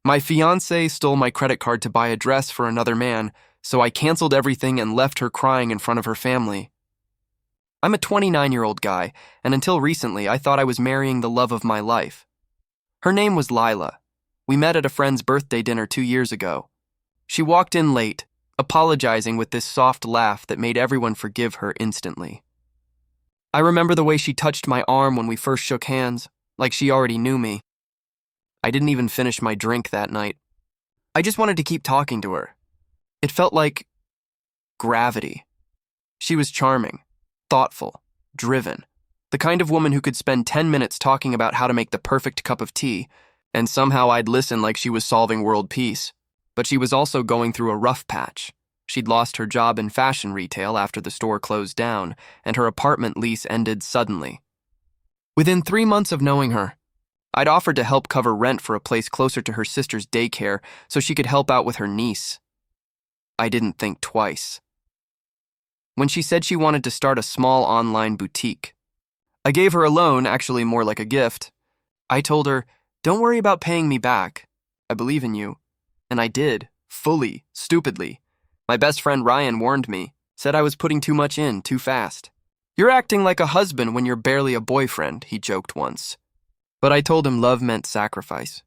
My fiancé stole my credit card to buy a dress for another man, so I canceled everything and left her crying in front of her family. I'm a 29-year-old guy, and until recently, I thought I was marrying the love of my life. Her name was Lila. We met at a friend's birthday dinner 2 years ago. She walked in late, apologizing with this soft laugh that made everyone forgive her instantly. I remember the way she touched my arm when we first shook hands, like she already knew me. I didn't even finish my drink that night. I just wanted to keep talking to her. It felt like gravity. She was charming, thoughtful, driven, the kind of woman who could spend 10 minutes talking about how to make the perfect cup of tea, and somehow I'd listen like she was solving world peace. But she was also going through a rough patch. She'd lost her job in fashion retail after the store closed down, and her apartment lease ended suddenly. Within 3 months of knowing her, I'd offered to help cover rent for a place closer to her sister's daycare so she could help out with her niece. I didn't think twice. When she said she wanted to start a small online boutique, I gave her a loan, actually more like a gift. I told her, "Don't worry about paying me back. I believe in you." And I did, fully, stupidly. My best friend Ryan warned me, said I was putting too much in too fast. "You're acting like a husband when you're barely a boyfriend," he joked once. But I told him love meant sacrifice.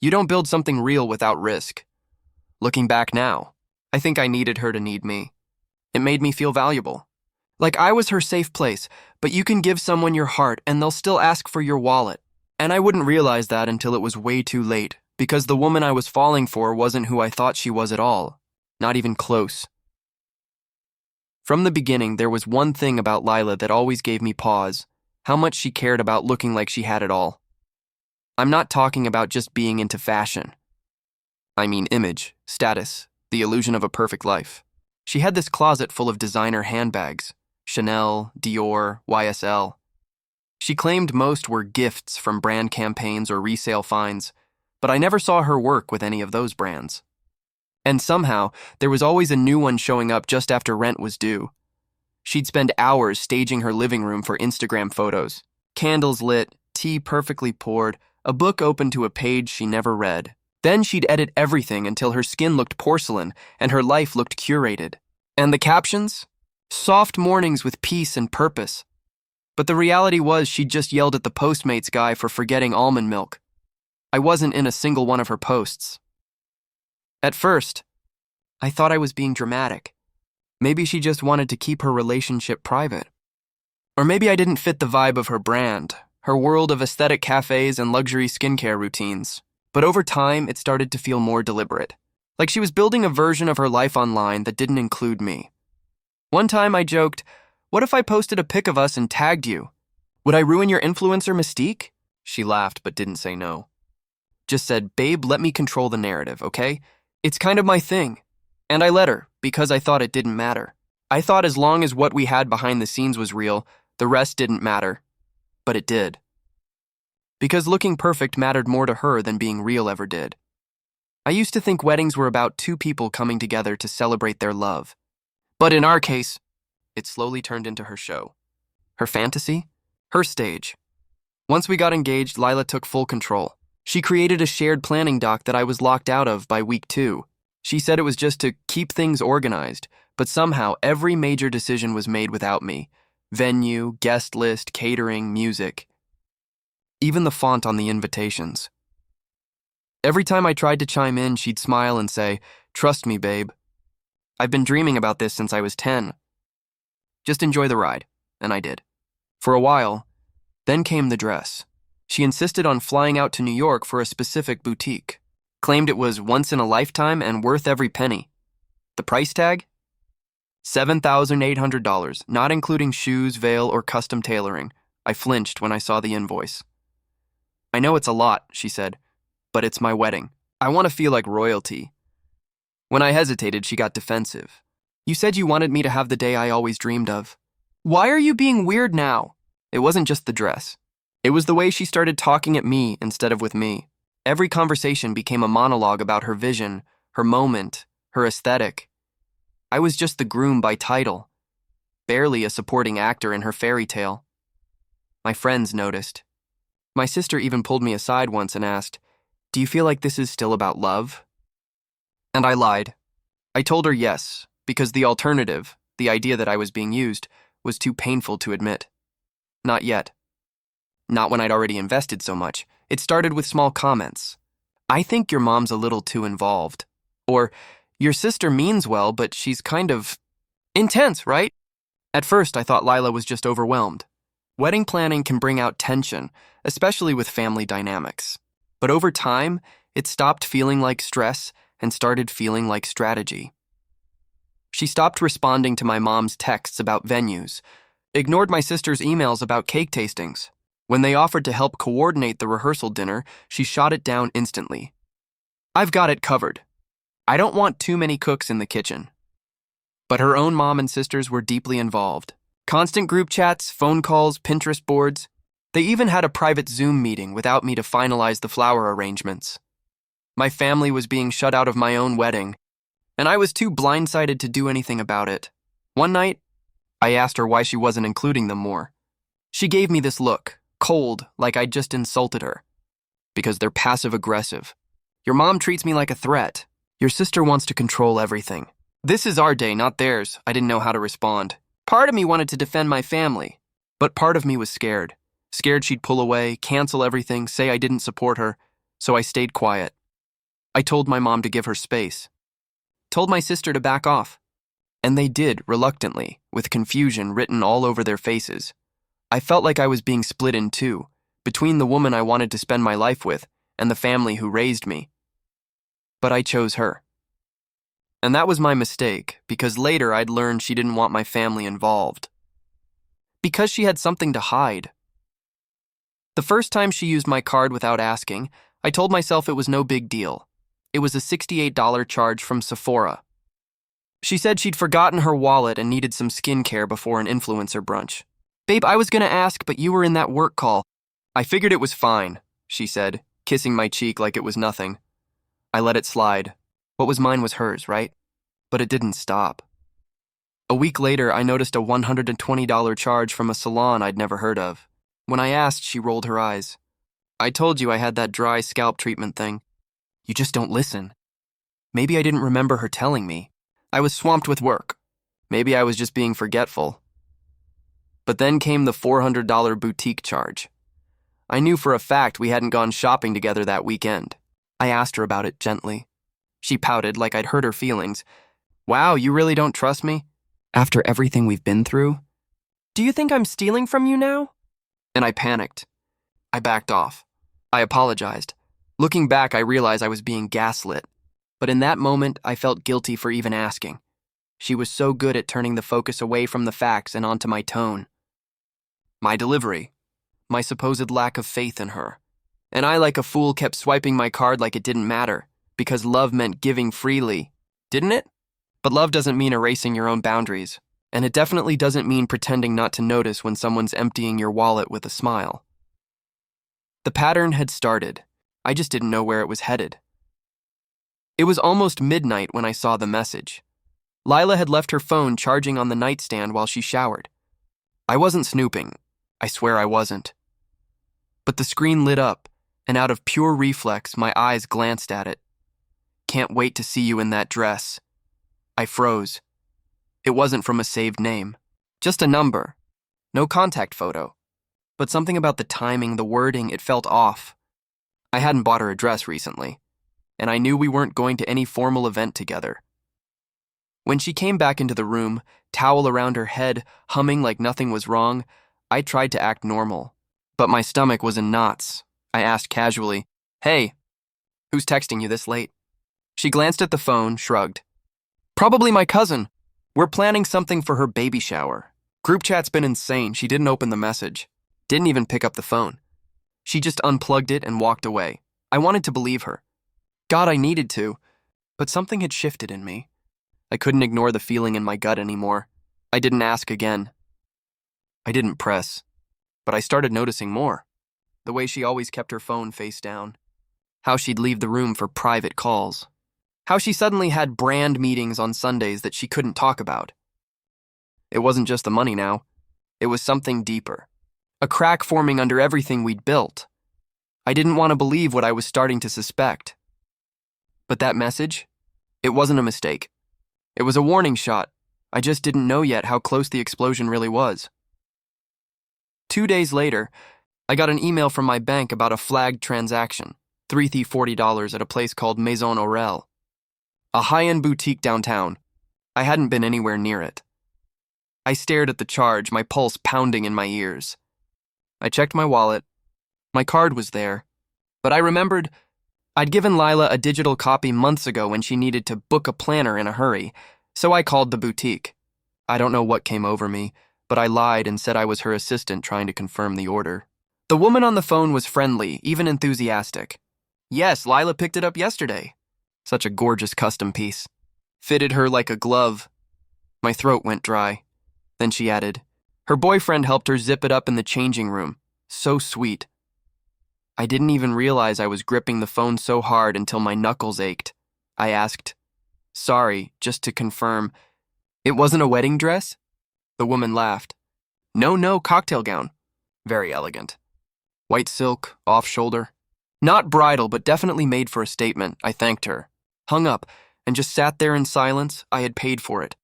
You don't build something real without risk. Looking back now, I think I needed her to need me. It made me feel valuable. Like I was her safe place, but you can give someone your heart and they'll still ask for your wallet. And I wouldn't realize that until it was way too late, because the woman I was falling for wasn't who I thought she was at all. Not even close. From the beginning, there was one thing about Lila that always gave me pause: how much she cared about looking like she had it all. I'm not talking about just being into fashion. I mean image, status, the illusion of a perfect life. She had this closet full of designer handbags: Chanel, Dior, YSL. She claimed most were gifts from brand campaigns or resale finds, but I never saw her work with any of those brands. And somehow, there was always a new one showing up just after rent was due. She'd spend hours staging her living room for Instagram photos. Candles lit, tea perfectly poured, a book open to a page she never read. Then she'd edit everything until her skin looked porcelain and her life looked curated. And the captions? Soft mornings with peace and purpose. But the reality was she'd just yelled at the Postmates guy for forgetting almond milk. I wasn't in a single one of her posts. At first, I thought I was being dramatic. Maybe she just wanted to keep her relationship private. Or maybe I didn't fit the vibe of her brand, her world of aesthetic cafes and luxury skincare routines. But over time, it started to feel more deliberate. Like she was building a version of her life online that didn't include me. One time I joked, "What if I posted a pic of us and tagged you? Would I ruin your influencer mystique?" She laughed but didn't say no. Just said, "Babe, let me control the narrative, okay? It's kind of my thing." And I let her, because I thought it didn't matter. I thought as long as what we had behind the scenes was real, the rest didn't matter. But it did. Because looking perfect mattered more to her than being real ever did. I used to think weddings were about two people coming together to celebrate their love. But in our case, it slowly turned into her show. Her fantasy? Her stage. Once we got engaged, Lila took full control. She created a shared planning doc that I was locked out of by week 2. She said it was just to keep things organized, but somehow every major decision was made without me. Venue, guest list, catering, music. Even the font on the invitations. Every time I tried to chime in, she'd smile and say, "Trust me, babe. I've been dreaming about this since I was 10. Just enjoy the ride." And I did. For a while, then came the dress. She insisted on flying out to New York for a specific boutique. Claimed it was once in a lifetime and worth every penny. The price tag? $7,800, not including shoes, veil, or custom tailoring. I flinched when I saw the invoice. "I know it's a lot," she said, "but it's my wedding. I want to feel like royalty." When I hesitated, she got defensive. "You said you wanted me to have the day I always dreamed of. Why are you being weird now?" It wasn't just the dress. It was the way she started talking at me instead of with me. Every conversation became a monologue about her vision, her moment, her aesthetic. I was just the groom by title, barely a supporting actor in her fairy tale. My friends noticed. My sister even pulled me aside once and asked, "Do you feel like this is still about love?" And I lied. I told her yes, because the alternative, the idea that I was being used, was too painful to admit. Not yet. Not when I'd already invested so much. It started with small comments. "I think your mom's a little too involved." Or, "Your sister means well, but she's kind of intense, right?" At first, I thought Lila was just overwhelmed. Wedding planning can bring out tension, especially with family dynamics. But over time, it stopped feeling like stress and started feeling like strategy. She stopped responding to my mom's texts about venues, ignored my sister's emails about cake tastings. When they offered to help coordinate the rehearsal dinner, she shot it down instantly. "I've got it covered. I don't want too many cooks in the kitchen." But her own mom and sisters were deeply involved. Constant group chats, phone calls, Pinterest boards. They even had a private Zoom meeting without me to finalize the flower arrangements. My family was being shut out of my own wedding, and I was too blindsided to do anything about it. One night, I asked her why she wasn't including them more. She gave me this look, cold, like I'd just insulted her. "Because they're passive-aggressive. Your mom treats me like a threat. Your sister wants to control everything. This is our day, not theirs." I didn't know how to respond. Part of me wanted to defend my family, but part of me was scared. Scared she'd pull away, cancel everything, say I didn't support her, so I stayed quiet. I told my mom to give her space. Told my sister to back off. And they did, reluctantly, with confusion written all over their faces. I felt like I was being split in two, between the woman I wanted to spend my life with and the family who raised me. But I chose her. And that was my mistake, because later I'd learned she didn't want my family involved. Because she had something to hide. The first time she used my card without asking, I told myself it was no big deal. It was a $68 charge from Sephora. She said she'd forgotten her wallet and needed some skincare before an influencer brunch. "Babe, I was gonna ask, but you were in that work call." "I figured it was fine," she said, kissing my cheek like it was nothing. I let it slide. What was mine was hers, right? But it didn't stop. A week later, I noticed a $120 charge from a salon I'd never heard of. When I asked, she rolled her eyes. "I told you I had that dry scalp treatment thing. You just don't listen." Maybe I didn't remember her telling me. I was swamped with work. Maybe I was just being forgetful. But then came the $400 boutique charge. I knew for a fact we hadn't gone shopping together that weekend. I asked her about it gently. She pouted like I'd hurt her feelings. "Wow, you really don't trust me? After everything we've been through? Do you think I'm stealing from you now?" And I panicked. I backed off. I apologized. Looking back, I realized I was being gaslit. But in that moment, I felt guilty for even asking. She was so good at turning the focus away from the facts and onto my tone. My delivery. My supposed lack of faith in her. And I, like a fool, kept swiping my card like it didn't matter, because love meant giving freely. Didn't it? But love doesn't mean erasing your own boundaries. And it definitely doesn't mean pretending not to notice when someone's emptying your wallet with a smile. The pattern had started. I just didn't know where it was headed. It was almost midnight when I saw the message. Lila had left her phone charging on the nightstand while she showered. I wasn't snooping. I swear I wasn't. But the screen lit up, and out of pure reflex, my eyes glanced at it. "Can't wait to see you in that dress." I froze. It wasn't from a saved name. Just a number. No contact photo. But something about the timing, the wording, it felt off. I hadn't bought her a dress recently, and I knew we weren't going to any formal event together. When she came back into the room, towel around her head, humming like nothing was wrong, I tried to act normal. But my stomach was in knots. I asked casually, "Hey, who's texting you this late?" She glanced at the phone, shrugged. "Probably my cousin. We're planning something for her baby shower. Group chat's been insane." She didn't open the message. Didn't even pick up the phone. She just unplugged it and walked away. I wanted to believe her. God, I needed to. But something had shifted in me. I couldn't ignore the feeling in my gut anymore. I didn't ask again. I didn't press. But I started noticing more. The way she always kept her phone face down. How she'd leave the room for private calls. How she suddenly had brand meetings on Sundays that she couldn't talk about. It wasn't just the money now. It was something deeper. A crack forming under everything we'd built. I didn't want to believe what I was starting to suspect. But that message? It wasn't a mistake. It was a warning shot. I just didn't know yet how close the explosion really was. 2 days later, I got an email from my bank about a flagged transaction, $40 at a place called Maison Aurel, a high-end boutique downtown. I hadn't been anywhere near it. I stared at the charge, my pulse pounding in my ears. I checked my wallet. My card was there, but I remembered I'd given Lila a digital copy months ago when she needed to book a planner in a hurry, so I called the boutique. I don't know what came over me, but I lied and said I was her assistant trying to confirm the order. The woman on the phone was friendly, even enthusiastic. Yes, Lila picked it up yesterday. Such a gorgeous custom piece. Fitted her like a glove. My throat went dry. Then she added, her boyfriend helped her zip it up in the changing room. So sweet. I didn't even realize I was gripping the phone so hard until my knuckles ached. I asked, sorry, just to confirm, it wasn't a wedding dress? The woman laughed. No, cocktail gown. Very elegant. White silk, off-shoulder. Not bridal, but definitely made for a statement. I thanked her. Hung up, and just sat there in silence. I had paid for it.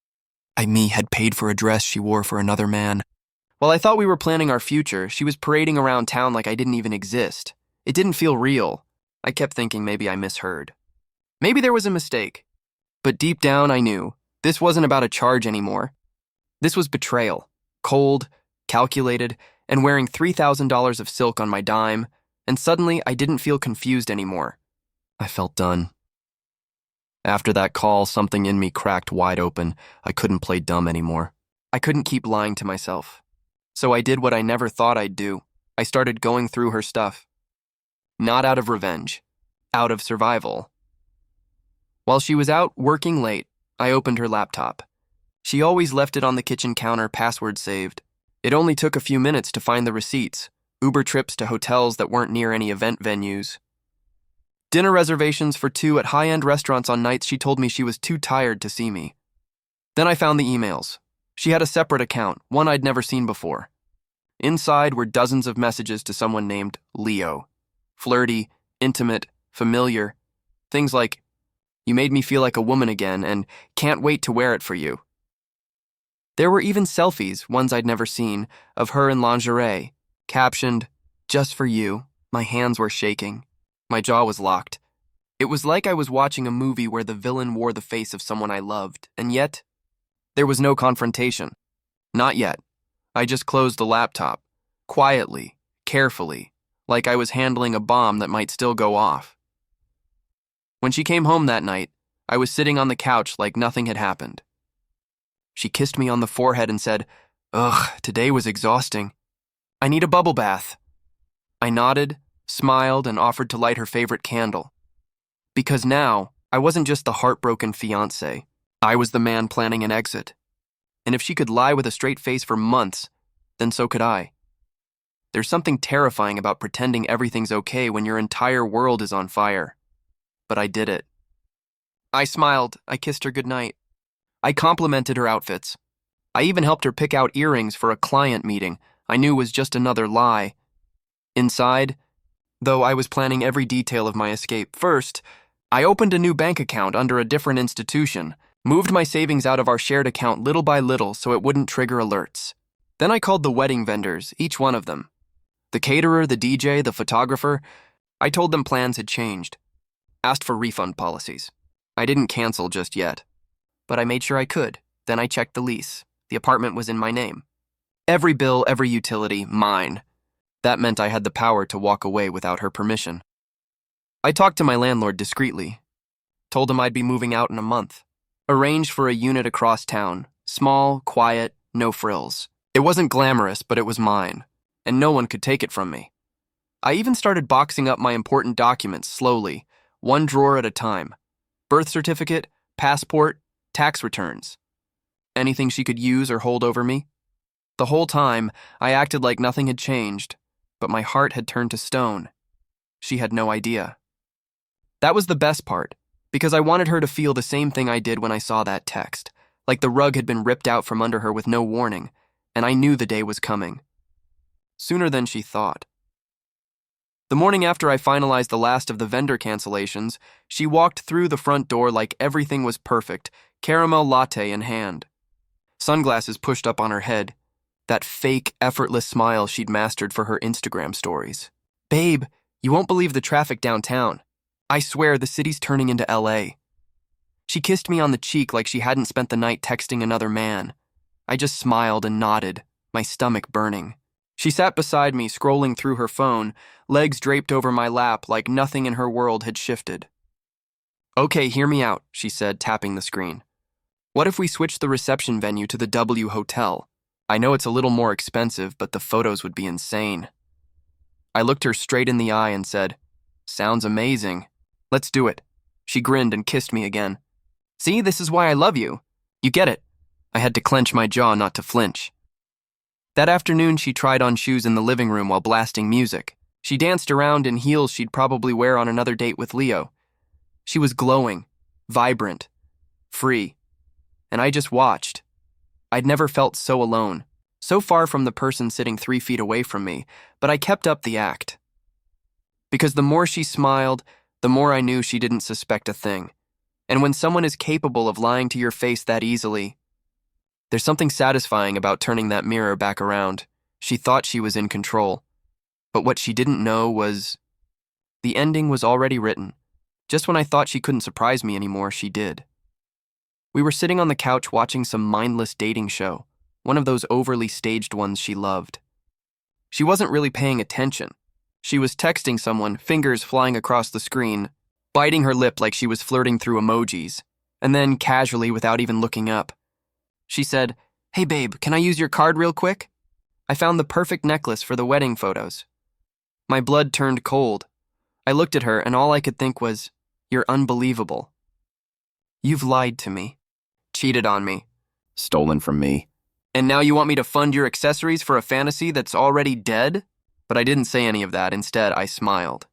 I had paid for a dress she wore for another man. While I thought we were planning our future, she was parading around town like I didn't even exist. It didn't feel real. I kept thinking maybe I misheard. Maybe there was a mistake. But deep down I knew this wasn't about a charge anymore. This was betrayal. Cold, calculated, and wearing $3,000 of silk on my dime, and suddenly I didn't feel confused anymore. I felt done. After that call, something in me cracked wide open. I couldn't play dumb anymore. I couldn't keep lying to myself. So I did what I never thought I'd do. I started going through her stuff. Not out of revenge, out of survival. While she was out working late, I opened her laptop. She always left it on the kitchen counter, password saved. It only took a few minutes to find the receipts, Uber trips to hotels that weren't near any event venues. Dinner reservations for 2 at high-end restaurants on nights she told me she was too tired to see me. Then I found the emails. She had a separate account, one I'd never seen before. Inside were dozens of messages to someone named Leo. Flirty, intimate, familiar. Things like, you made me feel like a woman again and can't wait to wear it for you. There were even selfies, ones I'd never seen, of her in lingerie, captioned, just for you. My hands were shaking. My jaw was locked. It was like I was watching a movie where the villain wore the face of someone I loved, and yet, there was no confrontation. Not yet. I just closed the laptop, quietly, carefully, like I was handling a bomb that might still go off. When she came home that night, I was sitting on the couch like nothing had happened. She kissed me on the forehead and said, ugh, today was exhausting. I need a bubble bath. I nodded, smiled, and offered to light her favorite candle. Because now, I wasn't just the heartbroken fiancé. I was the man planning an exit. And if she could lie with a straight face for months, then so could I. There's something terrifying about pretending everything's okay when your entire world is on fire. But I did it. I smiled. I kissed her goodnight. I complimented her outfits. I even helped her pick out earrings for a client meeting I knew was just another lie. Inside, though I was planning every detail of my escape, first, I opened a new bank account under a different institution, moved my savings out of our shared account little by little so it wouldn't trigger alerts. Then I called the wedding vendors, each one of them. The caterer, the DJ, the photographer. I told them plans had changed. Asked for refund policies. I didn't cancel just yet. But I made sure I could. Then I checked the lease. The apartment was in my name. Every bill, every utility, mine. That meant I had the power to walk away without her permission. I talked to my landlord discreetly. Told him I'd be moving out in a month. Arranged for a unit across town. Small, quiet, no frills. It wasn't glamorous, but it was mine. And no one could take it from me. I even started boxing up my important documents slowly, one drawer at a time. Birth certificate, passport, tax returns. Anything she could use or hold over me. The whole time, I acted like nothing had changed, but my heart had turned to stone. She had no idea. That was the best part, because I wanted her to feel the same thing I did when I saw that text, like the rug had been ripped out from under her with no warning, and I knew the day was coming. Sooner than she thought. The morning after I finalized the last of the vendor cancellations, she walked through the front door like everything was perfect, caramel latte in hand. Sunglasses pushed up on her head, that fake, effortless smile she'd mastered for her Instagram stories. Babe, you won't believe the traffic downtown. I swear the city's turning into LA. She kissed me on the cheek like she hadn't spent the night texting another man. I just smiled and nodded, my stomach burning. She sat beside me, scrolling through her phone, legs draped over my lap like nothing in her world had shifted. Okay, hear me out, she said, tapping the screen. What if we switch the reception venue to the W Hotel? I know it's a little more expensive, but the photos would be insane. I looked her straight in the eye and said, Sounds amazing. Let's do it. She grinned and kissed me again. See, this is why I love you. You get it. I had to clench my jaw not to flinch. That afternoon, she tried on shoes in the living room while blasting music. She danced around in heels she'd probably wear on another date with Leo. She was glowing, vibrant, free. And I just watched. I'd never felt so alone, so far from the person sitting 3 feet away from me, but I kept up the act. Because the more she smiled, the more I knew she didn't suspect a thing. And when someone is capable of lying to your face that easily, there's something satisfying about turning that mirror back around. She thought she was in control. But what she didn't know was the ending was already written. Just when I thought she couldn't surprise me anymore, she did. We were sitting on the couch watching some mindless dating show, one of those overly staged ones she loved. She wasn't really paying attention. She was texting someone, fingers flying across the screen, biting her lip like she was flirting through emojis, and then casually, without even looking up, she said, Hey babe, can I use your card real quick? I found the perfect necklace for the wedding photos. My blood turned cold. I looked at her and all I could think was, You're unbelievable. You've lied to me, cheated on me, stolen from me. And now you want me to fund your accessories for a fantasy that's already dead? But I didn't say any of that. Instead, I smiled.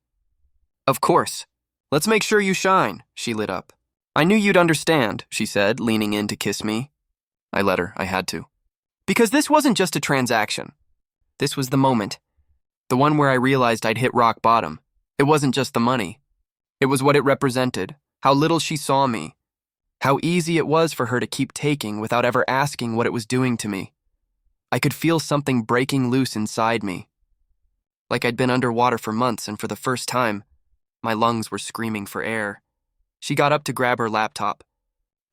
Of course. Let's make sure you shine, she lit up. I knew you'd understand, she said, leaning in to kiss me. I let her. I had to. Because this wasn't just a transaction. This was the moment. The one where I realized I'd hit rock bottom. It wasn't just the money. It was what it represented, how little she saw me, how easy it was for her to keep taking without ever asking what it was doing to me. I could feel something breaking loose inside me. Like I'd been underwater for months, and for the first time, my lungs were screaming for air. She got up to grab her laptop,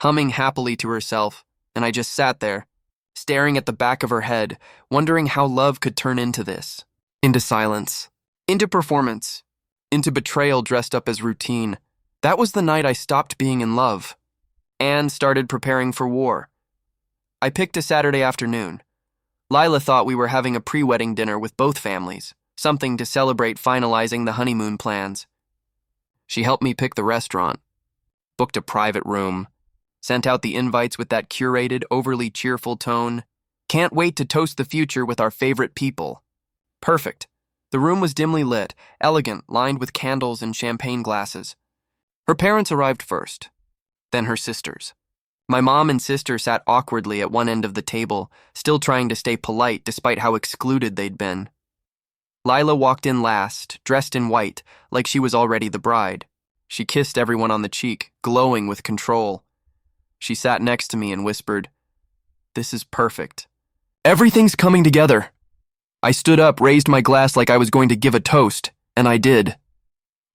humming happily to herself, and I just sat there, staring at the back of her head, wondering how love could turn into this. Into silence. Into performance. Into betrayal dressed up as routine. That was the night I stopped being in love and started preparing for war. I picked a Saturday afternoon. Lila thought we were having a pre-wedding dinner with both families, something to celebrate finalizing the honeymoon plans. She helped me pick the restaurant, booked a private room, sent out the invites with that curated, overly cheerful tone. Can't wait to toast the future with our favorite people. Perfect. The room was dimly lit, elegant, lined with candles and champagne glasses. Her parents arrived first, then her sisters. My mom and sister sat awkwardly at one end of the table, still trying to stay polite despite how excluded they'd been. Lila walked in last, dressed in white, like she was already the bride. She kissed everyone on the cheek, glowing with control. She sat next to me and whispered, This is perfect. Everything's coming together. I stood up, raised my glass like I was going to give a toast, and I did.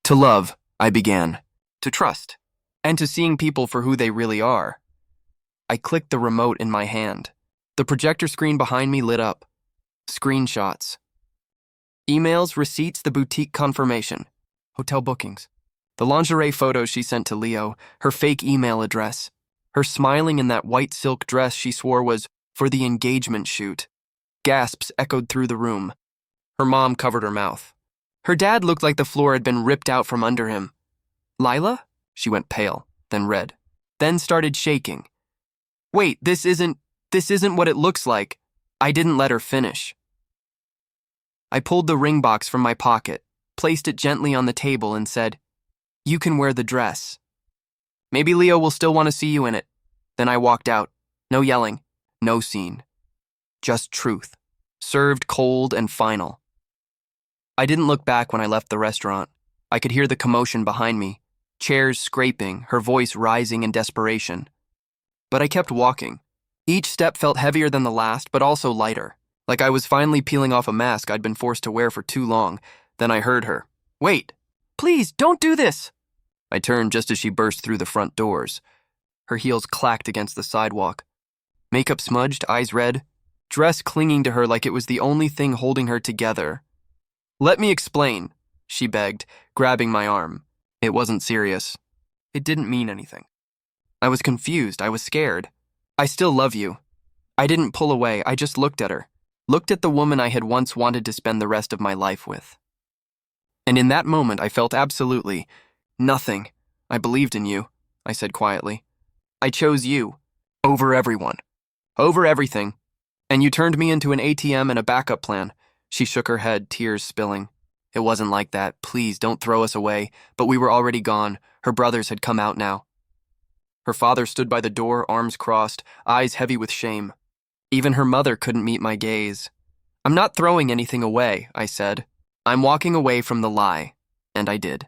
To love, I began. To trust. And to seeing people for who they really are. I clicked the remote in my hand. The projector screen behind me lit up. Screenshots. Emails, receipts, the boutique confirmation. Hotel bookings. The lingerie photos she sent to Leo, her fake email address. Her smiling in that white silk dress she swore was for the engagement shoot. Gasps echoed through the room. Her mom covered her mouth. Her dad looked like the floor had been ripped out from under him. Lila? She went pale, then red, then started shaking. Wait, this isn't what it looks like. I didn't let her finish. I pulled the ring box from my pocket, placed it gently on the table and said, You can wear the dress. Maybe Leo will still want to see you in it. Then I walked out. No yelling, no scene. Just truth, served cold and final. I didn't look back when I left the restaurant. I could hear the commotion behind me, chairs scraping, her voice rising in desperation. But I kept walking. Each step felt heavier than the last, but also lighter, like I was finally peeling off a mask I'd been forced to wear for too long. Then I heard her. "Wait! Please, don't do this!" I turned just as she burst through the front doors. Her heels clacked against the sidewalk. Makeup smudged, eyes red, dress clinging to her like it was the only thing holding her together. "Let me explain," she begged, grabbing my arm. It wasn't serious. It didn't mean anything. I was confused. I was scared. "I still love you." I didn't pull away. I just looked at her. Looked at the woman I had once wanted to spend the rest of my life with. And in that moment, I felt absolutely nothing. "I believed in you," I said quietly. "I chose you. Over everyone. Over everything. And you turned me into an ATM and a backup plan." She shook her head, tears spilling. "It wasn't like that. Please, don't throw us away." But we were already gone. Her brothers had come out now. Her father stood by the door, arms crossed, eyes heavy with shame. Even her mother couldn't meet my gaze. "I'm not throwing anything away," I said. "I'm walking away from the lie." And I did.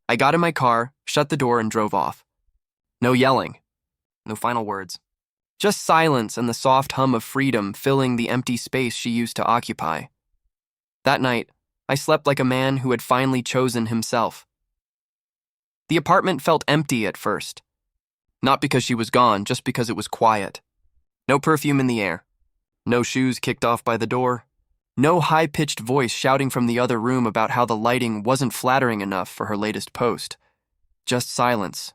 I got in my car, shut the door, and drove off. No yelling. No final words. Just silence and the soft hum of freedom filling the empty space she used to occupy. That night, I slept like a man who had finally chosen himself. The apartment felt empty at first. Not because she was gone, just because it was quiet. No perfume in the air. No shoes kicked off by the door. No high-pitched voice shouting from the other room about how the lighting wasn't flattering enough for her latest post. Just silence.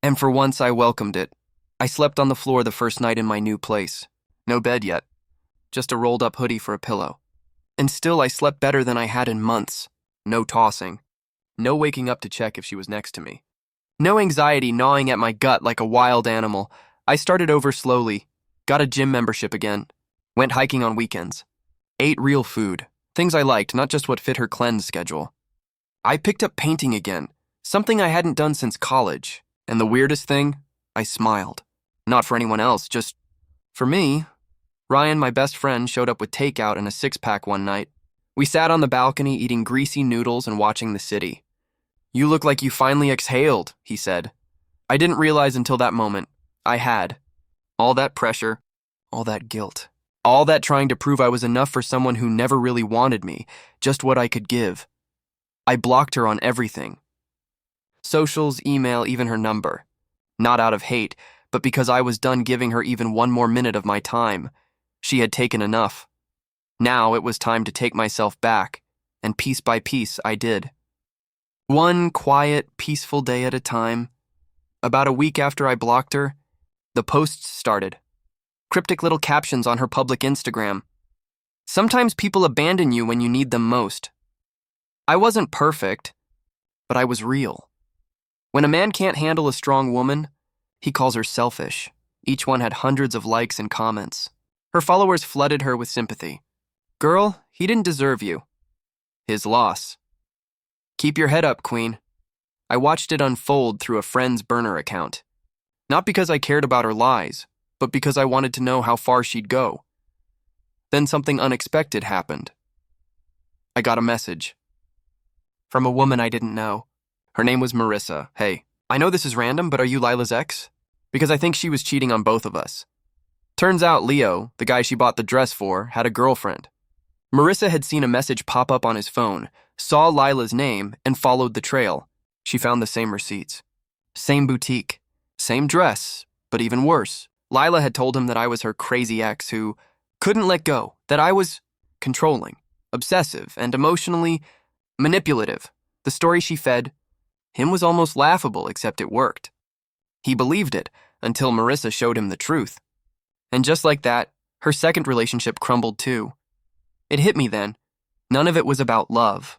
And for once, I welcomed it. I slept on the floor the first night in my new place. No bed yet. Just a rolled-up hoodie for a pillow. And still, I slept better than I had in months. No tossing. No waking up to check if she was next to me. No anxiety gnawing at my gut like a wild animal. I started over slowly. Got a gym membership again. Went hiking on weekends. Ate real food. Things I liked, not just what fit her cleanse schedule. I picked up painting again. Something I hadn't done since college. And the weirdest thing, I smiled. Not for anyone else, just for me. Ryan, my best friend, showed up with takeout and a six-pack one night. We sat on the balcony eating greasy noodles and watching the city. "You look like you finally exhaled," he said. I didn't realize until that moment. I had. All that pressure, all that guilt, all that trying to prove I was enough for someone who never really wanted me, just what I could give. I blocked her on everything. Socials, email, even her number. Not out of hate, but because I was done giving her even one more minute of my time. She had taken enough. Now it was time to take myself back, and piece by piece I did. One quiet, peaceful day at a time. About a week after I blocked her, the posts started. Cryptic little captions on her public Instagram. "Sometimes people abandon you when you need them most." I wasn't perfect, but I was real. When a man can't handle a strong woman, he calls her selfish. Each one had hundreds of likes and comments. Her followers flooded her with sympathy. "Girl, he didn't deserve you. His loss. Keep your head up, queen." I watched it unfold through a friend's burner account. Not because I cared about her lies, but because I wanted to know how far she'd go. Then something unexpected happened. I got a message. From a woman I didn't know. Her name was Marissa. "Hey, I know this is random, but are you Lila's ex? Because I think she was cheating on both of us." Turns out Leo, the guy she bought the dress for, had a girlfriend. Marissa had seen a message pop up on his phone, saw Lila's name, and followed the trail. She found the same receipts. Same boutique. Same dress, but even worse. Lila had told him that I was her crazy ex who couldn't let go, that I was controlling, obsessive, and emotionally manipulative. The story she fed him was almost laughable, except it worked. He believed it until Marissa showed him the truth. And just like that, her second relationship crumbled too. It hit me then. None of it was about love.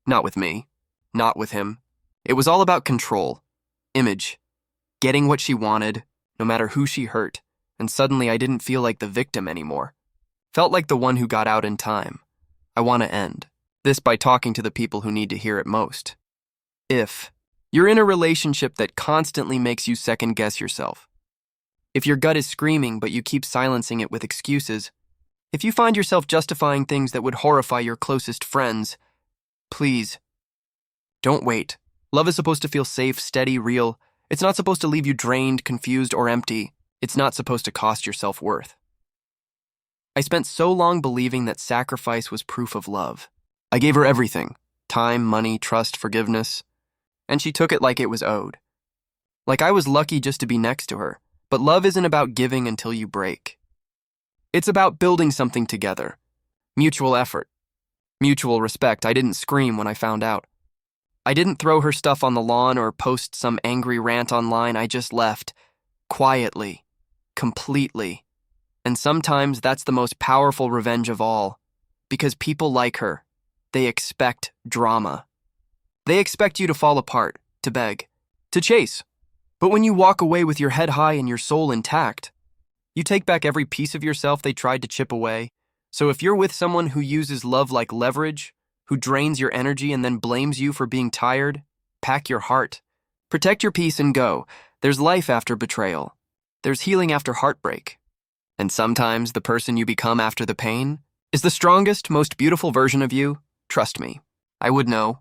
Not with me. Not with him. It was all about control, image, getting what she wanted, no matter who she hurt, and suddenly I didn't feel like the victim anymore. Felt like the one who got out in time. I want to end this by talking to the people who need to hear it most. If you're in a relationship that constantly makes you second-guess yourself, if your gut is screaming but you keep silencing it with excuses, if you find yourself justifying things that would horrify your closest friends, Please, don't wait. Love is supposed to feel safe, steady, real. It's not supposed to leave you drained, confused, or empty. It's not supposed to cost your self-worth. I spent so long believing that sacrifice was proof of love. I gave her everything: time, money, trust, forgiveness. And she took it like it was owed. Like I was lucky just to be next to her. But love isn't about giving until you break. It's about building something together. Mutual effort. Mutual respect. I didn't scream when I found out. I didn't throw her stuff on the lawn or post some angry rant online. I just left. Quietly. Completely. And sometimes that's the most powerful revenge of all. Because people like her, they expect drama. They expect you to fall apart, to beg, to chase. But when you walk away with your head high and your soul intact, you take back every piece of yourself they tried to chip away. So if you're with someone who uses love like leverage, who drains your energy and then blames you for being tired, pack your heart. Protect your peace and go. There's life after betrayal. There's healing after heartbreak. And sometimes the person you become after the pain is the strongest, most beautiful version of you. Trust me, I would know.